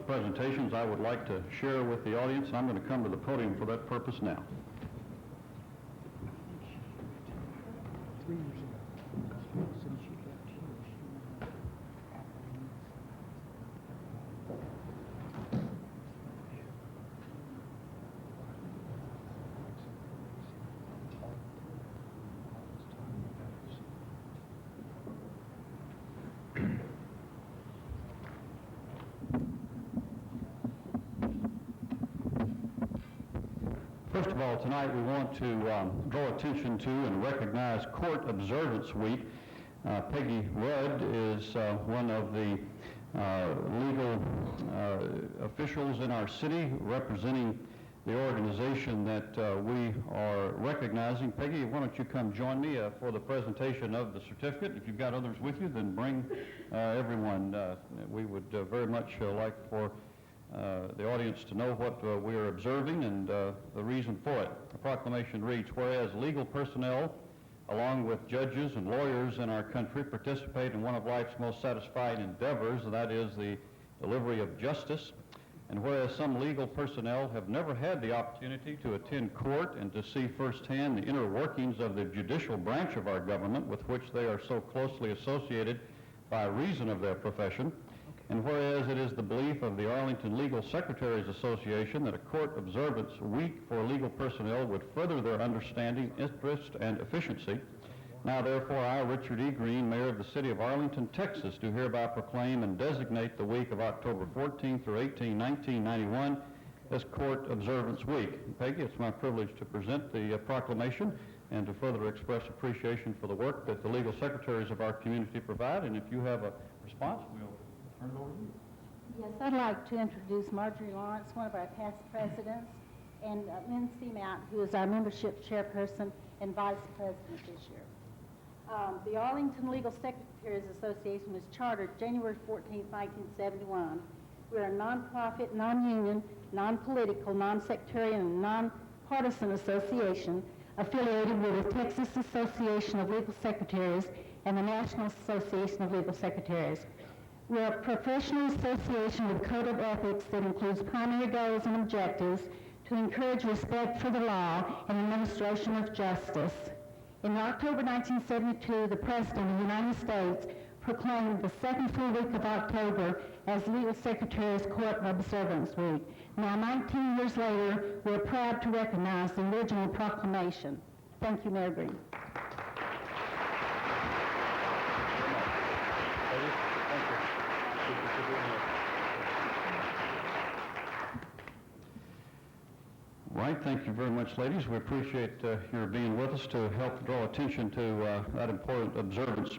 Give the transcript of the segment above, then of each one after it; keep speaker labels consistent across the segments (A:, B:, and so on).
A: presentations I would like to share with the audience. I'm going to come to the podium for that purpose now.
B: 3 years ago, since she left here,
A: First of all, tonight we want to draw attention to and recognize Court Observance Week. Peggy Rudd is one of the legal officials in our city representing the organization that we are recognizing. Peggy, why don't you come join me for the presentation of the certificate. If you've got others with you, then bring everyone. We would very much like for the audience to know what we are observing and the reason for it. The proclamation reads, whereas legal personnel, along with judges and lawyers in our country, participate in one of life's most satisfying endeavors, and that is the delivery of justice, and whereas some legal personnel have never had the opportunity to attend court and to see firsthand the inner workings of the judicial branch of our government with which they are so closely associated by reason of their profession, and whereas it is the belief of the Arlington Legal Secretaries Association that a court observance week for legal personnel would further their understanding, interest, and efficiency, now therefore I, Richard E. Green, Mayor of the City of Arlington, Texas, do hereby proclaim and designate the week of October 14 through 18, 1991 as Court Observance Week. Peggy, it's my privilege to present the proclamation and to further express appreciation for the work that the legal secretaries of our community provide, and if you have a response, we'll turn it over to you.
C: Yes, I'd like to introduce Marjorie Lawrence, one of our past presidents, and Lynn Seamount, who is our membership chairperson and vice president this year. The Arlington Legal Secretaries Association was chartered January 14, 1971. We're a nonprofit, non-union, non-political, non-sectarian, and non-partisan association affiliated with the Texas Association of Legal Secretaries and the National Association of Legal Secretaries. We're a professional association with a code of ethics that includes primary goals and objectives to encourage respect for the law and administration of justice. In October 1972, the President of the United States proclaimed the second full week of October as Legal Secretaries Court Observance Week. Now, 19 years later, we're proud to recognize the original proclamation. Thank you, Mayor Green.
A: Right, thank you very much, ladies. We appreciate your being with us to help draw attention to that important observance.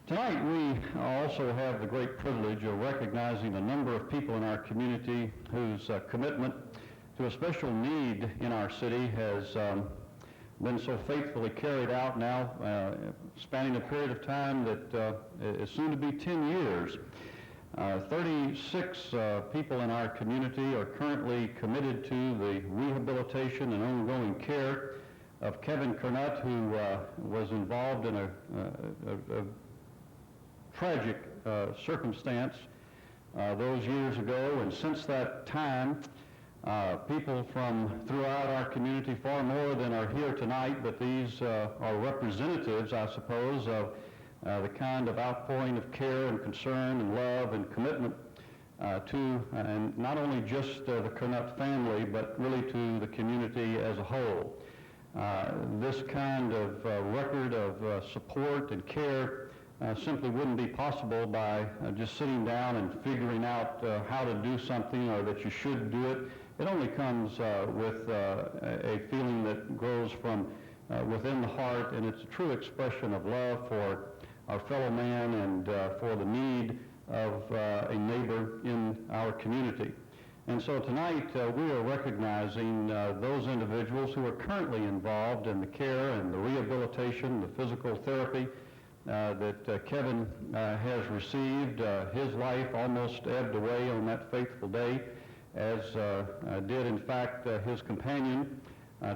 A: Tonight, we also have the great privilege of recognizing a number of people in our community whose commitment to a special need in our city has been so faithfully carried out now, spanning a period of time that is soon to be 10 years. 36 people in our community are currently committed to the rehabilitation and ongoing care of Kevin Curnutt, who was involved in a tragic circumstance those years ago. And since that time, people from throughout our community, far more than are here tonight, but these are representatives, I suppose, of the kind of outpouring of care and concern and love and commitment to, and not only just the Curnutt family, but really to the community as a whole. This kind of record of support and care simply wouldn't be possible by just sitting down and figuring out how to do something or that you should do it. It only comes with a feeling that grows from within the heart, and it's a true expression of love for our fellow man and for the need of a neighbor in our community. And so tonight we are recognizing those individuals who are currently involved in the care and the rehabilitation, the physical therapy that Kevin has received. His life almost ebbed away on that faithful day, as did in fact his companion,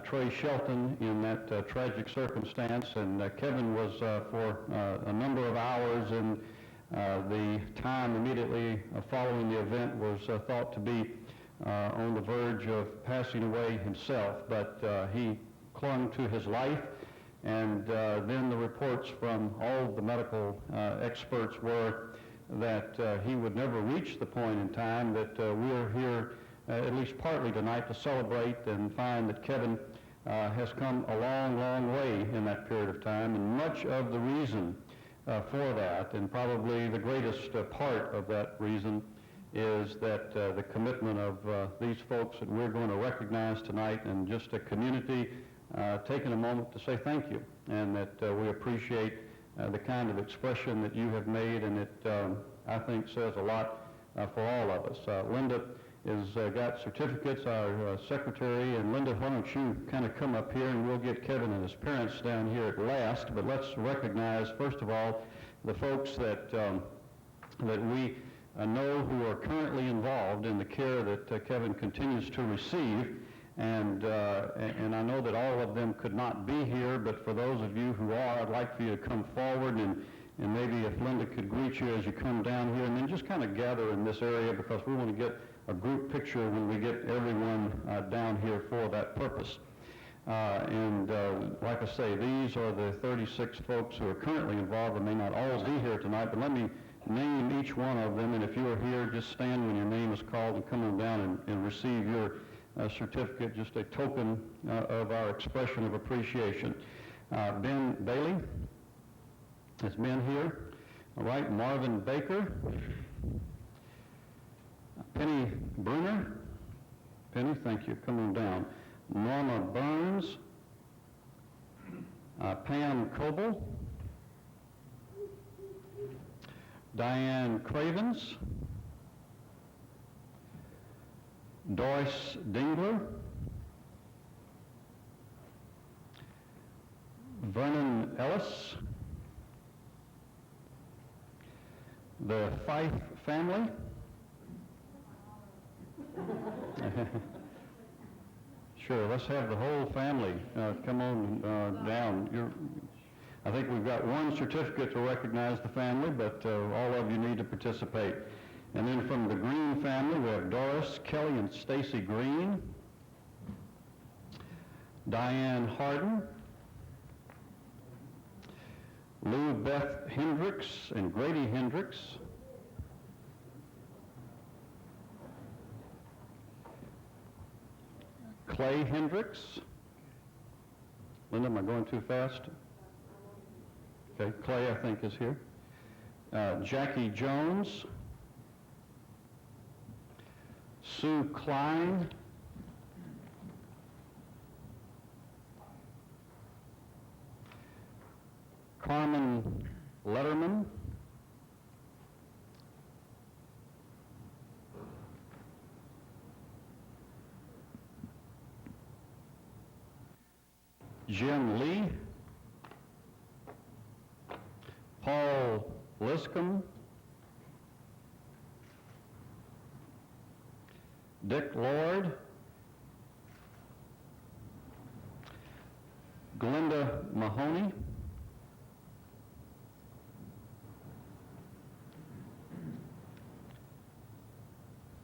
A: Trey Shelton, in that tragic circumstance. And Kevin was for a number of hours in The time immediately following the event was thought to be on the verge of passing away himself, but he clung to his life, and then the reports from all the medical experts were that he would never reach the point in time that we're here at least partly tonight to celebrate and find that Kevin has come a long, long way in that period of time, and much of the reason for that, and probably the greatest part of that reason, is that the commitment of these folks that we're going to recognize tonight, and just a community taking a moment to say thank you, and that we appreciate the kind of expression that you have made, and it, I think, says a lot for all of us. Linda has got certificates, our secretary, and Linda, why don't you kind of come up here, and we'll get Kevin and his parents down here at last, but let's recognize, first of all, the folks that we know who are currently involved in the care that Kevin continues to receive, and I know that all of them could not be here, but for those of you who are, I'd like for you to come forward, and maybe if Linda could greet you as you come down here, and then just kind of gather in this area, because we want to get a group picture when we get everyone down here for that purpose. Like I say, these are the 36 folks who are currently involved and may not all be here tonight, but let me name each one of them, and if you're here, just stand when your name is called and come on down and receive your certificate, just a token of our expression of appreciation. Ben Bailey has been here. All right, Marvin Baker. Penny Bruner. Penny, thank you. Come on down. Norma Burns. Pam Coble. Diane Cravens. Doris Dingler. Vernon Ellis. The Fife family. Sure, let's have the whole family come on down. I think we've got one certificate to recognize the family, but all of you need to participate. And then from the Green family, we have Doris, Kelly, and Stacy Green, Diane Harden, Lou Beth Hendricks and Grady Hendricks, Clay Hendricks. Linda, am I going too fast? Okay, Clay, I think, is here. Jackie Jones, Sue Klein, Carmen Letterman, Jim Lee, Paul Liscombe, Dick Lord, Glenda Mahoney,